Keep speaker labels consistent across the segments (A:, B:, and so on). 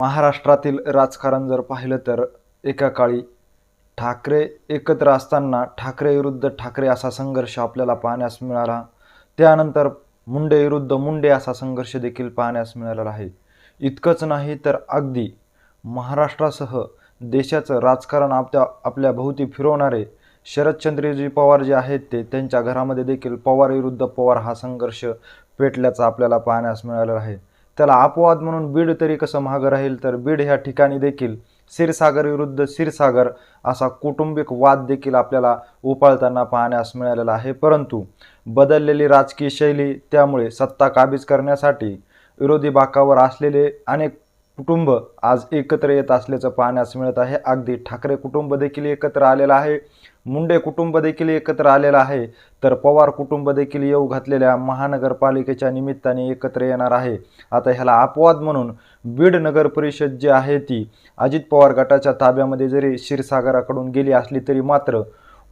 A: महाराष्ट्रातील राजकारण जर पाहिलं तर एका काळी ठाकरे एकत्र असताना ठाकरे विरुद्ध ठाकरे असा संघर्ष आपल्याला पाहण्यास मिळाला. त्यानंतर मुंडे विरुद्ध मुंडे असा संघर्ष देखील पाहण्यास मिळालेला आहे. इतकंच नाही तर अगदी महाराष्ट्रासह देशाचं राजकारण आपल्या भोवती फिरवणारे शरदचंद्रजी पवार जे आहेत त्यांच्या घरामध्ये देखील पवार विरुद्ध पवार हा संघर्ष पेटल्याचा आपल्याला पाहण्यास मिळालेला आहे. त्याला अपवाद म्हणून बीड तरी कसं मागं राहील, तर बीड ह्या ठिकाणी देखील क्षीरसागर विरुद्ध क्षीरसागर असा कौटुंबिक वाद देखील आपल्याला उफाळताना पाहण्यास मिळालेला आहे. परंतु बदललेली राजकीय शैली, त्यामुळे सत्ता काबीज करण्यासाठी विरोधी बाकावर असलेले अनेक कुटुंब आज एकत्र येत असल्याचं पाहण्यास मिळत आहे. अगदी ठाकरे कुटुंब देखील एकत्र आलेलं आहे, मुंडे कुटुंब देखील एकत्र आलेलं आहे, तर पवार कुटुंब देखील येऊ घातलेल्या महानगरपालिकेच्या निमित्ताने एकत्र येणार आहे. आता ह्याला अपवाद म्हणून बीड नगर परिषद जी आहे ती अजित पवार गटाच्या ताब्यामध्ये जरी क्षीरसागराकडून गेली असली तरी मात्र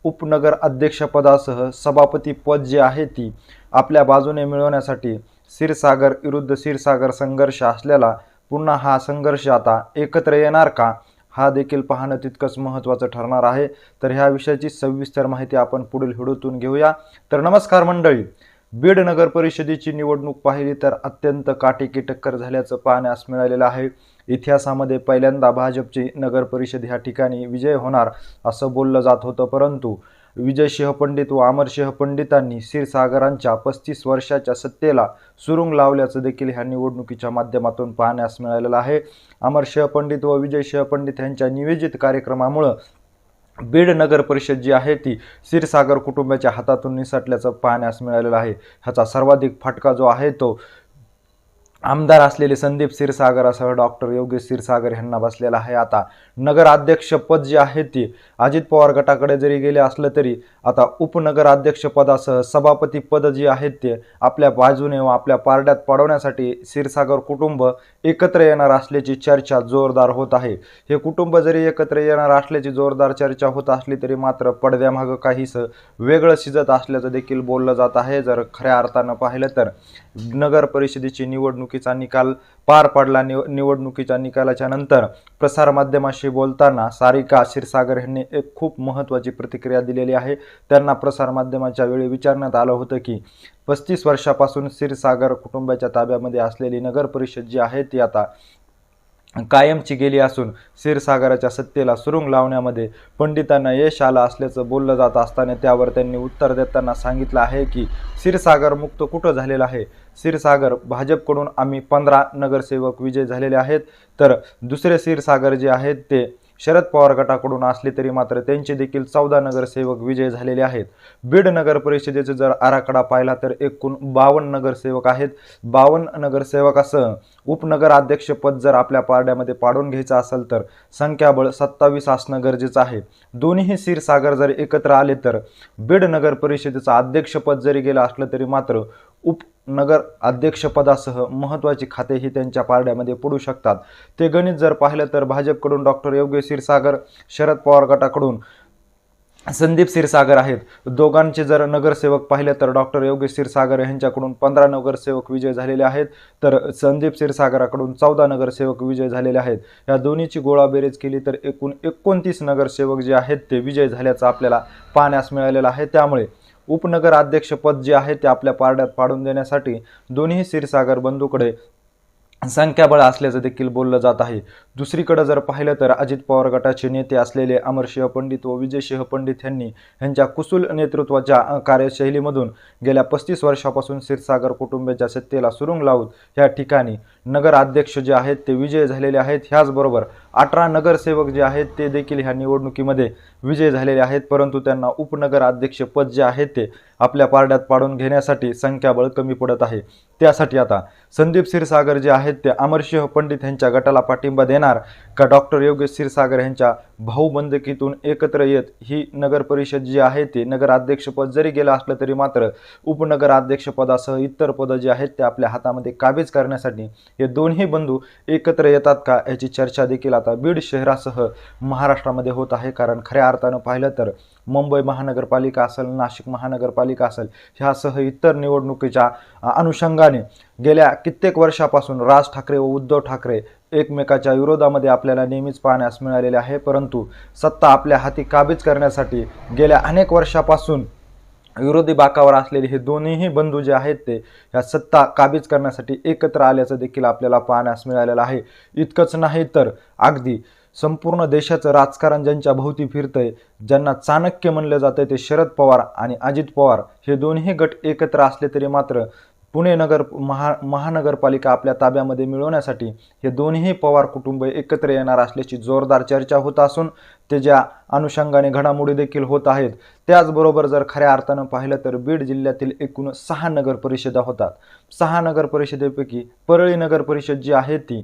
A: उपनगर अध्यक्षपदासह सभापती पद जे आहे ती आपल्या बाजूने मिळवण्यासाठी क्षीरसागर विरुद्ध क्षीरसागर संघर्ष असलेला पुन्हा हा संघर्ष आता एकत्र येणार का, हा देखील पाहणं तितकंच महत्त्वाचं ठरणार आहे. तर ह्या विषयाची सविस्तर माहिती आपण पुढील व्हिडिओतून घेऊया. तर नमस्कार मंडळी, बीड नगर परिषदेची निवडणूक पाहिली तर अत्यंत काटेकी टक्कर झाल्याचं पाहण्यास मिळालेलं आहे. इतिहासामध्ये पहिल्यांदा भाजपची नगर परिषद ह्या ठिकाणी विजय होणार असं बोललं जात होतं, परंतु विजयसिंह पंडित व अमरसिंह पंडितांनी क्षीरसागरांच्या 35 वर्षाच्या सत्तेला सुरुंग लावल्याचं देखील ह्या निवडणुकीच्या माध्यमातून पाहण्यास मिळालेलं आहे. अमरसिंह पंडित व विजयसिंह पंडित यांच्या नियोजित कार्यक्रमामुळं बीड नगर परिषद जी आहे ती क्षीरसागर कुटुंबाच्या हातातून निसटल्याचं पाहण्यास मिळालेलं आहे. ह्याचा सर्वाधिक फटका जो आहे तो आमदार असलेले संदीप क्षीरसागरासह डॉक्टर योगेश क्षीरसागर यांना बसलेला आहे. आता नगराध्यक्ष पद जे आहे ते अजित पवार गटाकडे जरी गेले असलं तरी आता उपनगराध्यक्ष पदासह सभापती पद जी आहेत ते आपल्या बाजूने व आपल्या पारड्यात पाडवण्यासाठी क्षीरसागर कुटुंब एकत्र येणार असल्याची चर्चा जोरदार होत आहे. हे कुटुंब जरी एकत्र येणार असल्याची जोरदार चर्चा होत असली तरी मात्र पडद्यामागं काहीसं वेगळं शिजत असल्याचं देखील बोललं जात आहे. जर खऱ्या अर्थानं पाहिलं तर नगर परिषदेची निवडणुकीचा निकाल पार पडला. निवडणुकीच्या निकालाच्या नंतर प्रसारमाध्यमाशी बोलताना सारिका क्षीरसागर यांनी एक खूप महत्त्वाची प्रतिक्रिया दिलेली आहे. त्यांना प्रसारमाध्यमाच्या वेळी विचारण्यात आलं होतं की 35 वर्षापासून क्षीरसागर कुटुंबाच्या ताब्यामध्ये असलेली नगर परिषद जी आहे ती आता कायमची गेली असून क्षीरसागराच्या सत्तेला सुरुंग लावण्यामध्ये पंडितांना यश आलं असल्याचं बोललं जात असताना त्यावर त्यांनी उत्तर देताना सांगितलं आहे की क्षीरसागर मुक्त कुठं झालेला आहे. क्षीरसागर भाजपकडून आम्ही 15 नगरसेवक विजय झालेले आहेत, तर दुसरे क्षीरसागर जे आहेत ते शरद पवार गटाकडून असले तरी मात्र त्यांचे देखील 14 नगरसेवक विजय झालेले आहेत. बीड नगर परिषदेचा जर आराखडा पाहिला तर एकूण 52 नगरसेवक आहेत. 52 नगरसेवकासह उपनगराध्यक्षपद जर आपल्या पारड्यामध्ये पाडून घ्यायचं असेल तर संख्याबळ 27 असणं गरजेचं आहे. दोन्ही क्षीरसागर जर एकत्र आले तर बीड नगर परिषदेचं अध्यक्षपद जरी गेलं असलं तरी मात्र उपनगर अध्यक्षपदासह महत्त्वाची खातेही त्यांच्या पारड्यामध्ये पडू शकतात. ते गणित जर पाहिलं तर भाजपकडून डॉक्टर योगेश क्षीरसागर, शरद पवार गटाकडून संदीप क्षीरसागर आहेत. दोघांचे जर नगरसेवक पाहिले तर डॉक्टर योगेश क्षीरसागर यांच्याकडून 15 नगरसेवक विजय झालेले आहेत, तर संदीप क्षीरसागराकडून 14 नगरसेवक विजय झालेले आहेत. या दोन्हीची गोळाबेरीज केली तर एकूण 29 नगरसेवक जे आहेत ते विजय झाल्याचं आपल्याला पाहण्यास मिळालेलं आहे. त्यामुळे उपनगर अध्यक्षपद जे आहे ते आपल्या पारड्यात पाडून देण्यासाठी दोन्ही क्षीरसागर बंधूकडे संख्याबळ असल्याचं देखील बोललं जात आहे. दुसरीकडे जर पाहिलं तर अजित पवार गटाचे नेते असलेले अमरसिंह पंडित व विजयसिंह पंडित यांच्या कुशल नेतृत्वाच्या कार्यशैलीमधून गेल्या 35 वर्षापासून क्षीरसागर कुटुंबाच्या सत्तेला सुरुंग लावून या ठिकाणी नगराध्यक्ष जे आहेत ते विजय झालेले आहेत. ह्याचबरोबर 18 नगरसेवक जे आहेत ते देखील ह्या निवडणुकीमध्ये विजय झालेले आहेत, परंतु त्यांना उपनगर अध्यक्ष पद जे आहे ते आपल्या पारड्यात पाडून घेण्यासाठी संख्याबळ कमी पडत आहे. त्यासाठी आता संदीप क्षीरसागर जे आहेत ते अमरसिंह पंडित यांच्या गटाला पाठिंबा देणार का डॉक्टर योगेश क्षीरसागर यांच्या भाऊबंदकीतून एकत्र येत ही नगर परिषद जी आहे ते नगराध्यक्षपद जरी गेलं असलं तरी मात्र उपनगराध्यक्षपदासह इतर पदं जी आहेत ते आपल्या हातामध्ये काबीज करण्यासाठी हे दोन्ही बंधू एकत्र येतात का, याची चर्चा देखील आता बीड शहरासह महाराष्ट्रामध्ये होत आहे। कारण खऱ्या अर्थानं पाहिलं तर मुंबई महानगरपालिका असेल, नाशिक महानगरपालिका असेल, ह्यासह इतर निवडणुकीच्या अनुषंगाने गेल्या कित्येक वर्षापासून राज ठाकरे व उद्धव ठाकरे एकमेकाच्या विरोधामध्ये आपल्याला नेहमीच पाहण्यास मिळालेले आहे। परंतु सत्ता आपल्या हाती काबीज करण्यासाठी गेल्या अनेक वर्षापासून विरोधी बाकावर असलेले हे दोन्हीही बंधू जे आहेत ते ह्या सत्ता काबीज करण्यासाठी एकत्र आल्याचं देखील आपल्याला पाहण्यास मिळालेलं आहे। इतकंच नाही तर अगदी संपूर्ण देशाचं राजकारण ज्यांच्या भोवती फिरतंय, ज्यांना चाणक्य म्हणलं जातंय, ते शरद पवार आणि अजित पवार हे दोन्ही गट एकत्र असले तरी मात्र पुणे महानगरपालिका आपल्या ताब्यामध्ये मिळवण्यासाठी हे दोन्ही पवार कुटुंब एकत्र येणार असल्याची जोरदार चर्चा होत असून ते ज्या अनुषंगाने घडामोडी देखील होत आहेत। त्याचबरोबर जर खऱ्या अर्थानं पाहिलं तर बीड जिल्ह्यातील एकूण 6 नगर परिषदा होतात। 6 नगर परिषदेपैकी परळी नगर परिषद जी आहे ती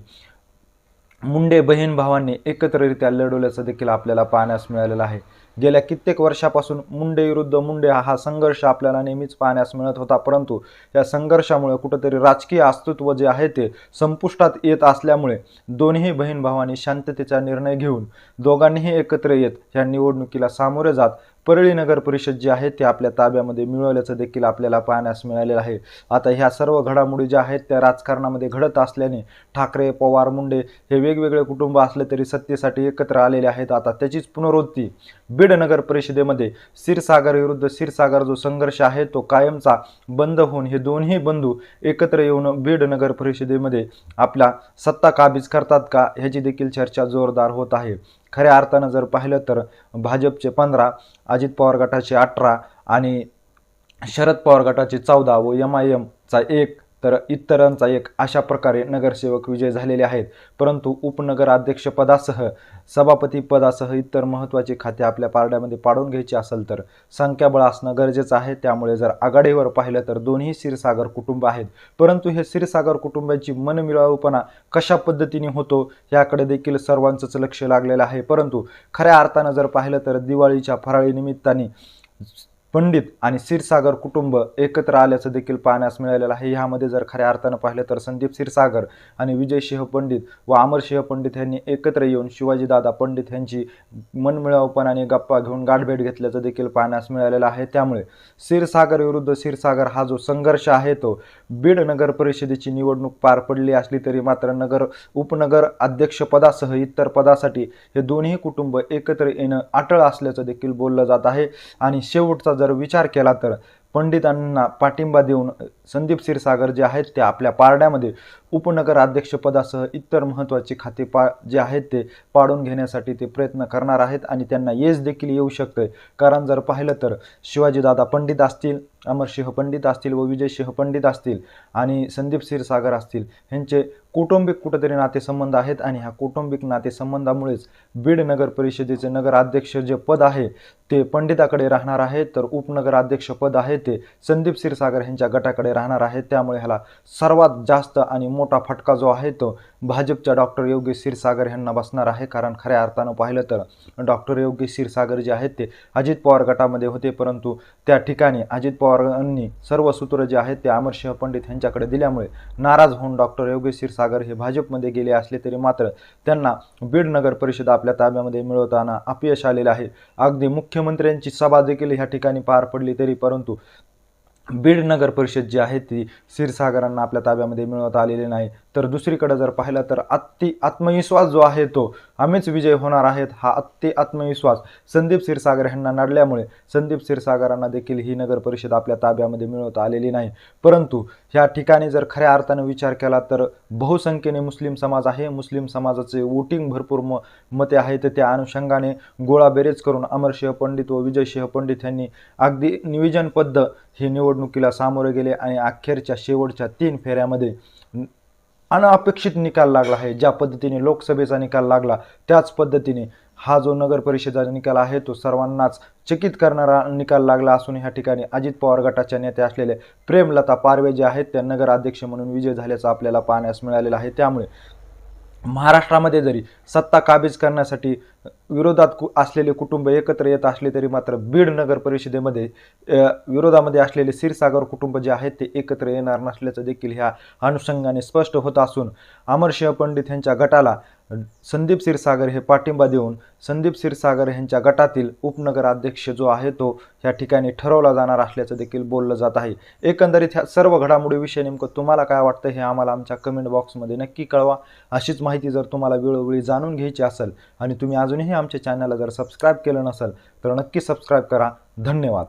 A: मुंडे बहीण भावांनी एकत्ररित्या लढवल्याचं देखील आपल्याला पाहण्यास मिळालेलं आहे। गेल्या कित्येक वर्षापासून मुंडे विरुद्ध मुंडे हा संघर्ष आपल्याला नेहमीच पाहण्यास मिळत होता, परंतु या संघर्षामुळे कुठेतरी राजकीय अस्तित्व जे आहे ते संपुष्टात येत असल्यामुळे दोन्ही बहीण भावांनी शांततेचा निर्णय घेऊन दोघांनीही एकत्र येत या निवडणुकीला सामोरे जात परळी नगर परिषद जी आहे ते आपल्या ताब्यामध्ये मिळवल्याचं देखील आपल्याला पाहण्यास मिळालेलं आहे। आता ह्या सर्व घडामोडी ज्या आहेत त्या राजकारणामध्ये घडत असल्याने ठाकरे, पवार, मुंडे हे वेगवेगळे कुटुंब असले तरी सत्तेसाठी एकत्र आलेले आहेत। आता त्याचीच पुनरावृत्ती बीड नगर परिषदेमध्ये क्षीरसागर विरुद्ध क्षीरसागर जो संघर्ष आहे तो कायमचा बंद होऊन हे दोन्ही बंधू एकत्र येऊन बीड नगर परिषदेमध्ये आपला सत्ता काबीज करतात का ह्याची देखील चर्चा जोरदार होत आहे। खऱ्या अर्थानं जर पाहिलं तर भाजपचे 15, अजित पवार गटाचे 18 आणि शरद पवार गटाचे 14 व MIM चा 1 तर इतरांचा 1 अशा प्रकारे नगरसेवक विजय झालेले आहेत। परंतु उपनगर अध्यक्षपदासह सभापती पदासह इतर महत्त्वाची खाते आपल्या पारड्यामध्ये पाडून घ्यायची असेल तर संख्याबळ असणं गरजेचं आहे। त्यामुळे जर आघाडीवर पाहिलं तर दोन्ही क्षीरसागर कुटुंब आहेत, परंतु हे क्षीरसागर कुटुंबाची मनमिळाऊपणा कशा पद्धतीने होतो याकडे देखील सर्वांचंच लक्ष लागलेलं आहे। परंतु खऱ्या अर्थानं जर पाहिलं तर दिवाळीच्या फराळी निमित्ताने पंडित आणि क्षीरसागर कुटुंब एकत्र आल्याचं देखील पाहण्यास मिळालेलं आहे। ह्यामध्ये जर खऱ्या अर्थानं पाहिलं तर संदीप क्षीरसागर आणि विजयसिंह पंडित व अमरसिंह पंडित यांनी एकत्र येऊन शिवाजीदादा पंडित यांची मनमिळाऊपणाने गप्पा घेऊन गाठभेट घेतल्याचं देखील पाहण्यास मिळालेलं आहे। त्यामुळे क्षीरसागर विरुद्ध क्षीरसागर हा जो संघर्ष आहे तो बीड नगर परिषदेची निवडणूक पार पडली असली तरी मात्र उपनगर अध्यक्षपदासह इतर पदासाठी हे दोन्ही कुटुंब एकत्र येणं अटळ असल्याचं देखील बोललं जात आहे। आणि शेवटचा जर विचार केला तर पंडितांना पाठिंबा देऊन संदीप क्षीरसागर जे आहेत ते आपल्या पारड्यामध्ये उपनगर अध्यक्षपदासह इतर महत्त्वाचे खाते जे आहेत ते पाडून घेण्यासाठी ते प्रयत्न करणार आहेत आणि त्यांना यश देखील येऊ शकते। कारण जर पाहिलं तर शिवाजीदादा पंडित असतील, अमरसिंह पंडित असतील व विजयसिंह पंडित असतील आणि संदीप क्षीरसागर असतील ह्यांचे कौटुंबिक कुठेतरी नातेसंबंध आहेत आणि ह्या कौटुंबिक नातेसंबंधामुळेच बीड नगर परिषदेचे नगर अध्यक्ष जे पद आहे ते पंडिताकडे राहणार आहे, तर उपनगर अध्यक्ष पद आहे ते संदीप क्षीरसागर यांच्या गटाकडे राहणार आहे। त्यामुळे ह्याला सर्वात जास्त आणि मोठा फटका जो आहे तो भाजपच्या डॉक्टर योगेश क्षीरसागर यांना बसणार आहे। कारण खऱ्या अर्थानं पाहिलं तर डॉक्टर योगेश क्षीरसागर जे आहेत ते अजित पवार गटामध्ये होते, परंतु त्या ठिकाणी अजित पवारांनी सर्व सूत्र जे आहेत ते अमरसिंह पंडित यांच्याकडे दिल्यामुळे नाराज होऊन डॉक्टर योगेश क्षीरसागर हे भाजपमध्ये गेले असले तरी मात्र त्यांना बीड नगर परिषद आपल्या ताब्यामध्ये मिळवताना अपयश आलेले आहे। अगदी मुख्यमंत्र्यांची सभा देखील ह्या ठिकाणी पार पडली तरी परंतु बीड नगर परिषद जी आहे ती क्षीरसागरांना आपल्या ताब्यामध्ये मिळवता आलेली नाही। तर दुसरीकडे जर पाहिलं तर आत्मविश्वास जो आहे तो आम्हीच विजय होणार आहेत हा आत्मविश्वास संदीप क्षीरसागर यांना नडल्यामुळे संदीप क्षीरसागरांना देखील ही नगर परिषद आपल्या ताब्यामध्ये मिळवता आलेली नाही। परंतु ह्या ठिकाणी जर खऱ्या अर्थानं विचार केला तर बहुसंख्येने मुस्लिम समाज आहे, मुस्लिम समाजाचे वोटिंग भरपूर मते आहेत, त्या अनुषंगाने गोळाबेरीज करून अमरसिंह पंडित व विजयसिंह पंडित यांनी अगदी नियोजनबद्ध ही निवडणुकीला सामोरे गेले आणि अखेरच्या शेवटच्या 3 फेऱ्यामध्ये अनपेक्षित निकाल लागला आहे। ज्या पद्धतीने लोकसभेचा निकाल लागला त्याच पद्धतीने हा जो नगर परिषदेचा निकाल आहे तो सर्वांनाच चकित करणारा निकाल लागला असून ह्या ठिकाणी अजित पवार गटाच्या नेत्या असलेले प्रेमलता पारवे जे आहेत त्या नगर अध्यक्ष म्हणून विजय झाल्याचं आपल्याला पाहण्यास मिळालेलं आहे। त्यामुळे महाराष्ट्रामध्ये जरी सत्ता काबीज करण्यासाठी विरोधात असलेले कुटुंब एकत्र येत असले तरी मात्र बीड नगर परिषदेमध्ये विरोधामध्ये असलेले क्षीरसागर कुटुंब जे आहेत ते एकत्र येणार नसल्याचं देखील ह्या अनुषंगाने स्पष्ट होत असून अमरसिंह पंडित यांच्या गटाला संदीप क्षीरसागर हे पाठिंबा देऊन संदीप क्षीरसागर यांच्या गटातील उपनगर अध्यक्ष जो आहे तो या ठिकाणी ठरवला जाणार असल्याचं देखील बोललं जात आहे। एकंदरीत ह्या सर्व घडामोडीविषयी नेमकं तुम्हाला काय वाटतं हे आम्हाला आमच्या कमेंट बॉक्समध्ये नक्की कळवा। अशीच माहिती जर तुम्हाला वेळोवेळी जाणून घ्यायची असेल आणि तुम्ही अजूनही आमच्या चॅनलला जर सबस्क्राईब केलं नसेल तर नक्की सबस्क्राईब करा। धन्यवाद।